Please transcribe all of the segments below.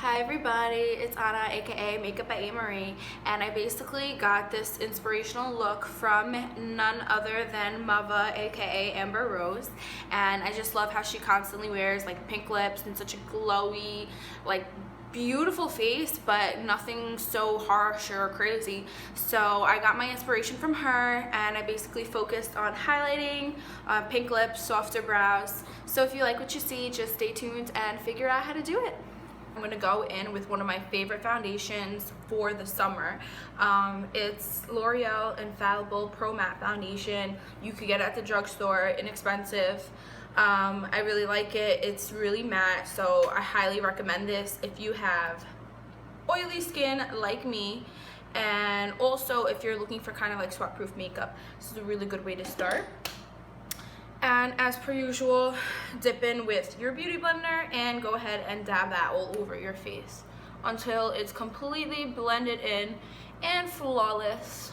Hi everybody, it's Anna aka Makeup by A. Marie, and I basically got this inspirational look from none other than Mava aka Amber Rose, and I just love how she constantly wears like pink lips and such a glowy, like beautiful face, but nothing so harsh or crazy. So I got my inspiration from her, and I basically focused on highlighting, pink lips, softer brows. So if you like what you see, just stay tuned and figure out how to do it. I'm going to go in with one of my favorite foundations for the summer. It's L'Oreal Infallible Pro Matte Foundation. You could get it at the drugstore, inexpensive. I really like it. It's really matte, so I highly recommend this if you have oily skin like me, and also if you're looking for kind of like sweat-proof makeup. This is a really good way to start. And as per usual, dip in with your beauty blender and go ahead and dab that all over your face until it's completely blended in and flawless.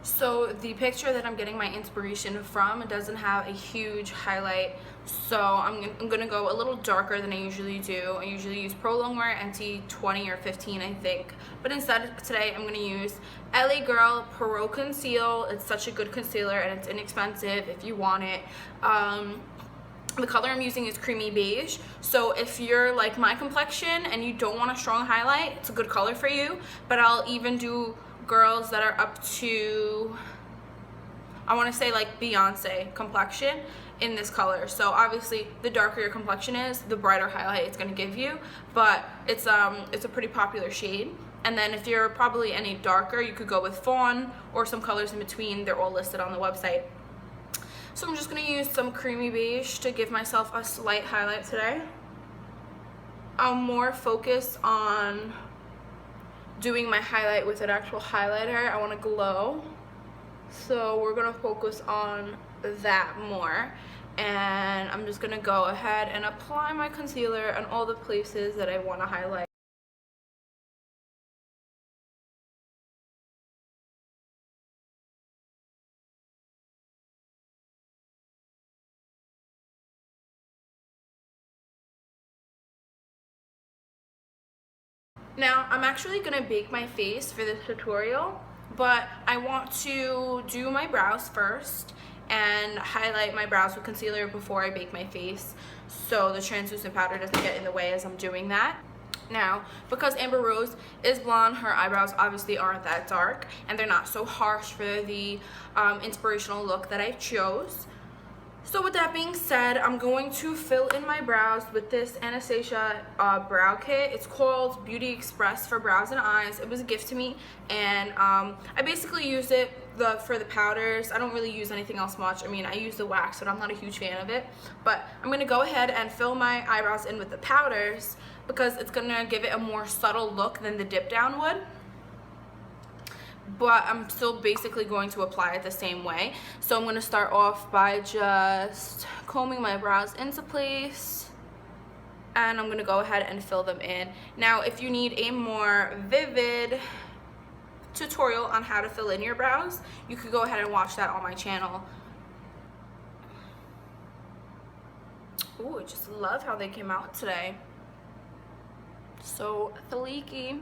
So the picture that I'm getting my inspiration from doesn't have a huge highlight, so I'm gonna go a little darker than I usually do. I usually use Pro Longwear NT 20 or 15, I think, but instead today I'm gonna use LA Girl Pro Conceal. It's such a good concealer and it's inexpensive if you want it. The color I'm using is creamy beige, so if you're like my complexion and you don't want a strong highlight, it's a good color for you. But I'll even do girls that are up to, I want to say like Beyonce complexion in this color. So obviously the darker your complexion is, the brighter highlight it's going to give you, but it's a pretty popular shade. And then if you're probably any darker, you could go with fawn or some colors in between. They're all listed on the website. So I'm just going to use some creamy beige to give myself a slight highlight today. I'm more focused on doing my highlight with an actual highlighter. I want to glow, so we're going to focus on that more. And I'm just going to go ahead and apply my concealer on all the places that I want to highlight. Now, I'm actually going to bake my face for this tutorial, but I want to do my brows first and highlight my brows with concealer before I bake my face, so the translucent powder doesn't get in the way as I'm doing that. Now, because Amber Rose is blonde, her eyebrows obviously aren't that dark, and they're not so harsh for the inspirational look that I chose. So with that being said, I'm going to fill in my brows with this Anastasia brow kit. It's called Beauty Express for brows and eyes. It was a gift to me, and I basically use it for the powders. I don't really use anything else much. I mean, I use the wax, but I'm not a huge fan of it. But I'm going to go ahead and fill my eyebrows in with the powders because it's going to give it a more subtle look than the dip down would. But I'm still basically going to apply it the same way. So I'm going to start off by just combing my brows into place, and I'm going to go ahead and fill them in. Now, if you need a more vivid tutorial on how to fill in your brows, you could go ahead and watch that on my channel. Ooh, I just love how they came out today. So fleeky.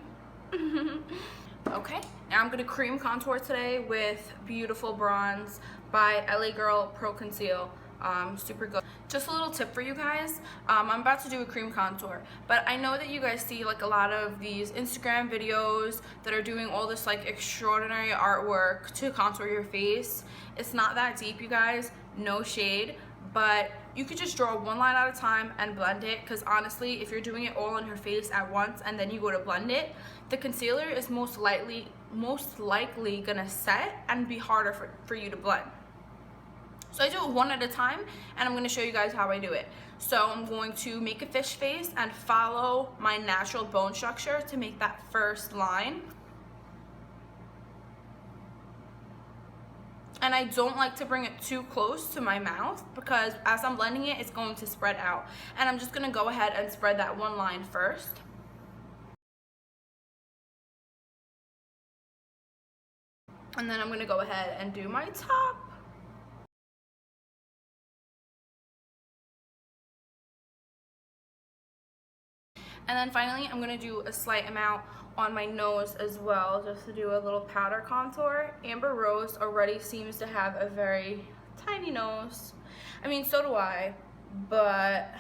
Okay, now I'm going to cream contour today with Beautiful Bronze by LA Girl Pro Conceal. Super good. Just a little tip for you guys. I'm about to do a cream contour, but I know that you guys see like a lot of these Instagram videos that are doing all this like extraordinary artwork to contour your face. It's not that deep, you guys. No shade. But you could just draw one line at a time and blend it, because honestly, if you're doing it all on your face at once and then you go to blend it, the concealer is most likely gonna set and be harder for you to blend. So I do it one at a time, and I'm going to show you guys how I do it. So I'm going to make a fish face and follow my natural bone structure to make that first line. And I don't like to bring it too close to my mouth, because as I'm blending it, it's going to spread out. And I'm just going to go ahead and spread that one line first. And then I'm going to go ahead and do my top. And then finally, I'm going to do a slight amount on my nose as well, just to do a little powder contour. Amber Rose already seems to have a very tiny nose. I mean, so do I, but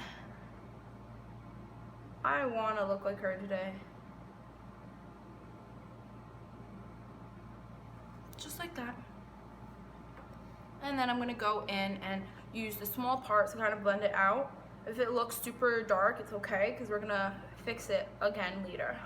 I want to look like her today. Just like that. And then I'm going to go in and use the small parts to kind of blend it out. If it looks super dark, it's okay, because we're going to fix it again later.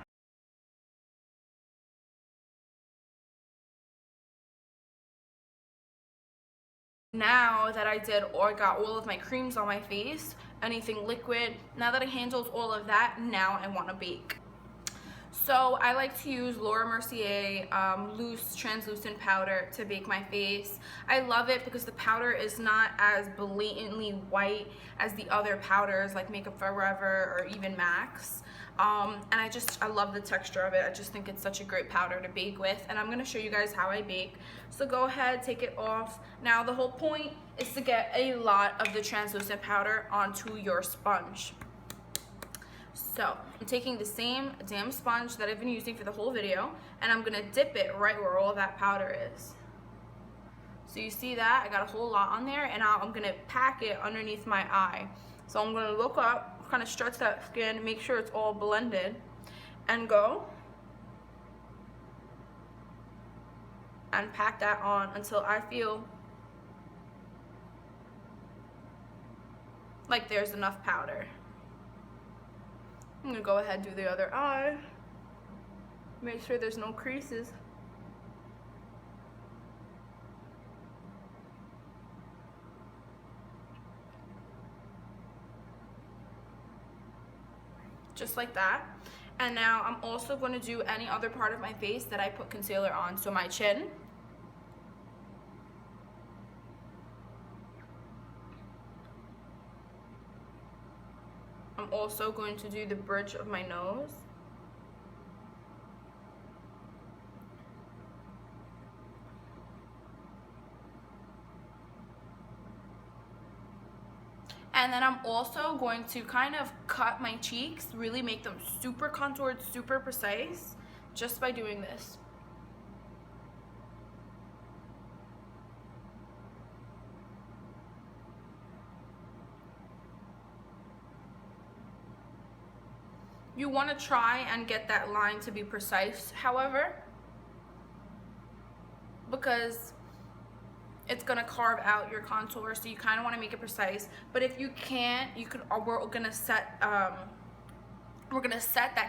Now that I got all of my creams on my face, anything liquid, now that I handled all of that, now I want to bake. So I like to use Laura Mercier loose translucent powder to bake my face. I love it because the powder is not as blatantly white as the other powders like Makeup Forever or even MAC's. And I love the texture of it. I just think it's such a great powder to bake with, and I'm going to show you guys how I bake. So go ahead, take it off. Now the whole point is to get a lot of the translucent powder onto your sponge. So I'm taking the same damn sponge that I've been using for the whole video, and I'm going to dip it right where all that powder is. So you see that? I got a whole lot on there, and now I'm going to pack it underneath my eye. So I'm going to look up, kind of stretch that skin, make sure it's all blended, and go and pack that on until I feel like there's enough powder. I'm going to go ahead and do the other eye. Make sure there's no creases. Just like that. And now I'm also going to do any other part of my face that I put concealer on. So my chin. I'm also going to do the bridge of my nose. And then I'm also going to kind of cut my cheeks, really make them super contoured, super precise, just by doing this. You want to try and get that line to be precise, however, because it's gonna carve out your contour, so you kind of want to make it precise. But if you can't, you could. We're gonna set that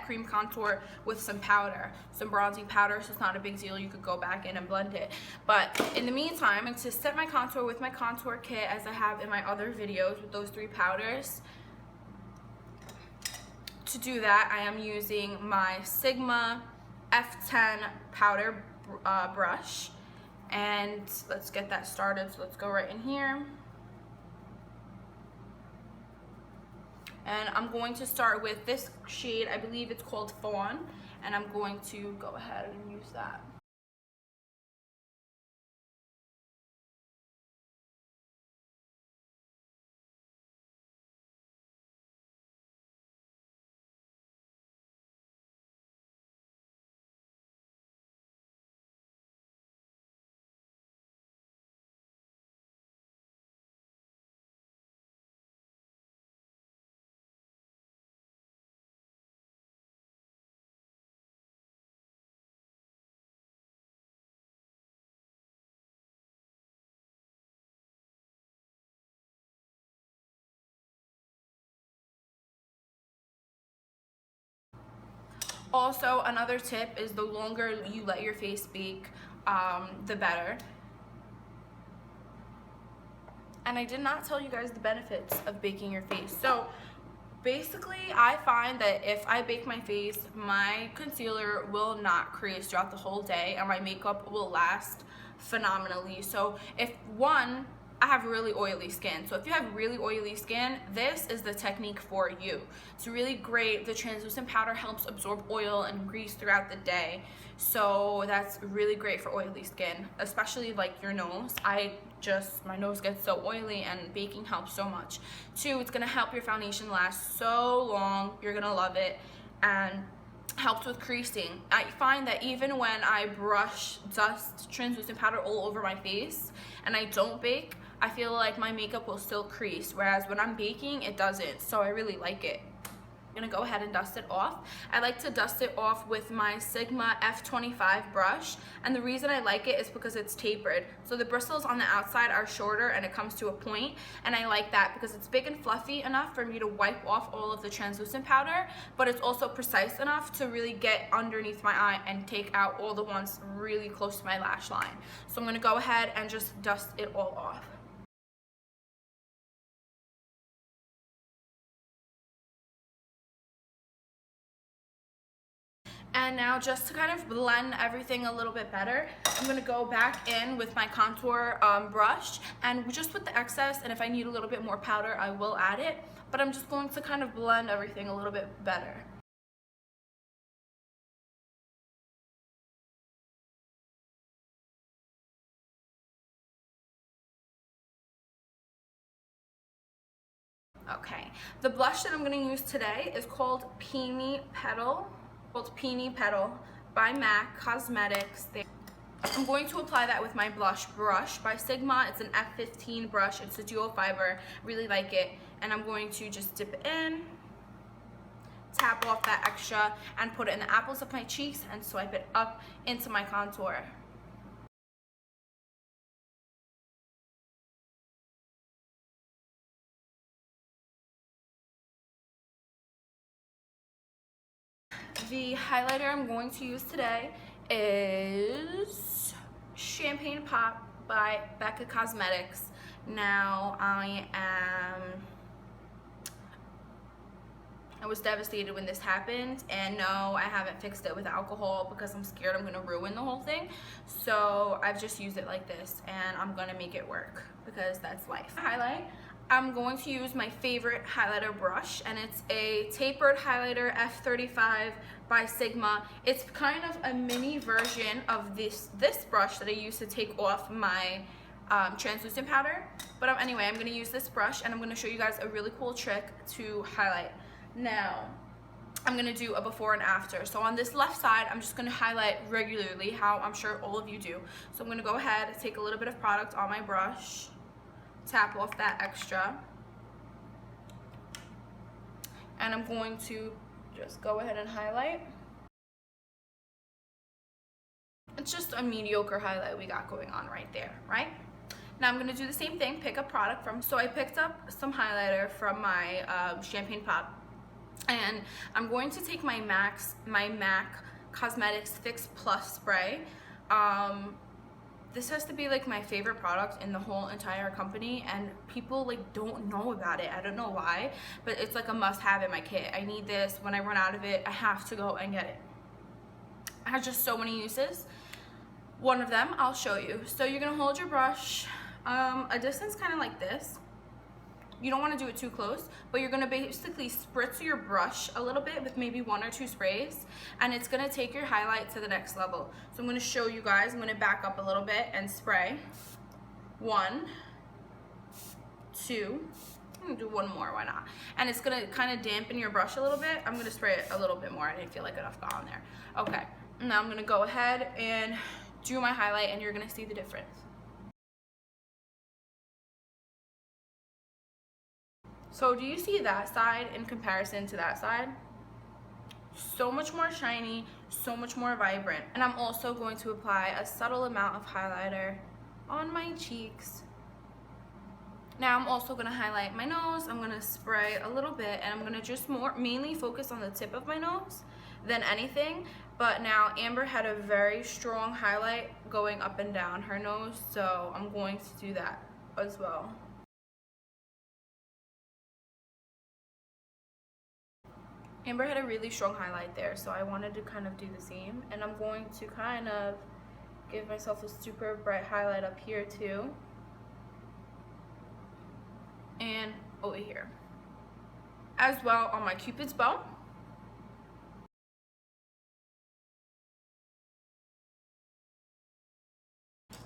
cream contour with some powder, some bronzing powder. So it's not a big deal. You could go back in and blend it. But in the meantime, to set my contour with my contour kit, as I have in my other videos with those 3 powders. To do that, I am using my Sigma F10 powder brush. And let's get that started. So let's go right in here. And I'm going to start with this shade. I believe it's called Fawn. And I'm going to go ahead and use that. Also, another tip is the longer you let your face bake, the better. And I did not tell you guys the benefits of baking your face. So basically, I find that if I bake my face, my concealer will not crease throughout the whole day, and my makeup will last phenomenally. So if one, I have really oily skin. So if you have really oily skin, this is the technique for you. It's really great. The translucent powder helps absorb oil and grease throughout the day. So that's really great for oily skin, especially like your nose. My nose gets so oily, and baking helps so much. Two, it's gonna help your foundation last so long. You're gonna love it. And helps with creasing. I find that even when I brush dust translucent powder all over my face and I don't bake, I feel like my makeup will still crease, whereas when I'm baking it doesn't. So I really like it. I'm gonna go ahead and dust it off. I like to dust it off with my Sigma F25 brush, and the reason I like it is because it's tapered. So the bristles on the outside are shorter and it comes to a point, and I like that because it's big and fluffy enough for me to wipe off all of the translucent powder, but it's also precise enough to really get underneath my eye and take out all the ones really close to my lash line. So I'm gonna go ahead and just dust it all off. And now, just to kind of blend everything a little bit better, I'm gonna go back in with my contour brush, and just with the excess, and if I need a little bit more powder, I will add it, but I'm just going to kind of blend everything a little bit better. Okay, the blush that I'm gonna use today is called Peony Petal. By MAC Cosmetics. I'm going to apply that with my blush brush by Sigma. It's an F15 brush. It's a dual fiber. Really like it. And I'm going to just dip it in, tap off that extra, and put it in the apples of my cheeks and swipe it up into my contour. The highlighter I'm going to use today is Champagne Pop by Becca Cosmetics. Now, I was devastated when this happened, and no, I haven't fixed it with alcohol because I'm scared I'm gonna ruin the whole thing. So I've just used it like this, and I'm gonna make it work because that's life. Highlight, I'm going to use my favorite highlighter brush, and it's a tapered highlighter F35 by Sigma. It's kind of a mini version of this brush that I use to take off my translucent powder. But anyway, I'm gonna use this brush, and I'm gonna show you guys a really cool trick to highlight. Now, I'm gonna do a before and after. So on this left side, I'm just gonna highlight regularly, how I'm sure all of you do. So I'm gonna go ahead and take a little bit of product on my brush, tap off that extra, and I'm going to just go ahead and highlight. It's just a mediocre highlight we got going on right there, right? Now I'm gonna do the same thing, pick up product from, so I picked up some highlighter from my Champagne Pop, and I'm going to take my MAC Cosmetics Fix Plus spray. This has to be like my favorite product in the whole entire company, and people like don't know about it. I don't know why, but it's like a must-have in my kit. I need this. When I run out of it, I have to go and get it. It has just so many uses. One of them I'll show you. So you're gonna hold your brush a distance kind of like this. You don't want to do it too close, but you're gonna basically spritz your brush a little bit with maybe 1 or 2 sprays, and it's gonna take your highlight to the next level. So I'm gonna show you guys. I'm gonna back up a little bit and spray. 1, 2. I'm gonna do 1 more, why not? And it's gonna kind of dampen your brush a little bit. I'm gonna spray it a little bit more. I didn't feel like enough got on there. Okay, now I'm gonna go ahead and do my highlight, and you're gonna see the difference. So do you see that side in comparison to that side? So much more shiny, so much more vibrant. And I'm also going to apply a subtle amount of highlighter on my cheeks. Now I'm also gonna highlight my nose. I'm gonna spray a little bit, and I'm gonna just mainly focus on the tip of my nose than anything. But now Amber had a very strong highlight going up and down her nose, so I'm going to do that as well. Amber had a really strong highlight there, so I wanted to kind of do the same. And I'm going to kind of give myself a super bright highlight up here too. and over here as well on my cupid's bow.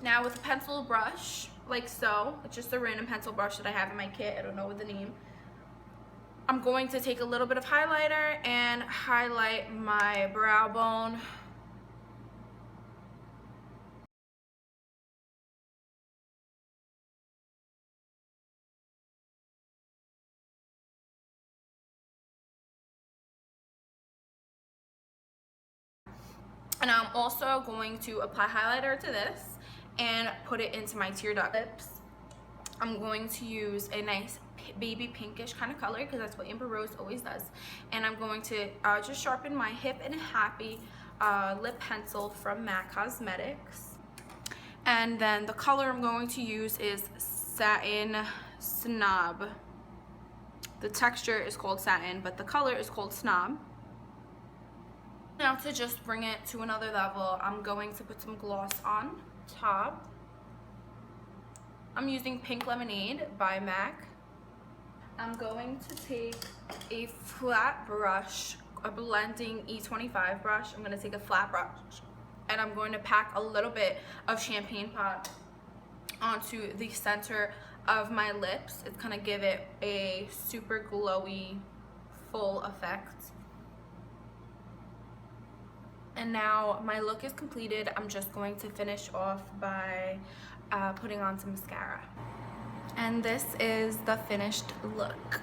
Now with a pencil brush, like so, it's just a random pencil brush that I have in my kit, I don't know what the name, I'm going to take a little bit of highlighter and highlight my brow bone. And I'm also going to apply highlighter to this and put it into my tear duct lips. I'm going to use a nice baby pinkish kind of color because that's what Amber Rose always does. And I'm going to just sharpen my Hip and Happy lip pencil from MAC Cosmetics. And then the color I'm going to use is Satin Snob. The texture is called satin, but the color is called Snob. Now to just bring it to another level, I'm going to put some gloss on top. I'm using Pink Lemonade by MAC. I'm going to take a flat brush, a blending E25 brush. I'm going to take a flat brush and I'm going to pack a little bit of champagne pop onto the center of my lips. It's going to give it a super glowy, full effect. And now my look is completed. I'm just going to finish off by putting on some mascara. And this is the finished look.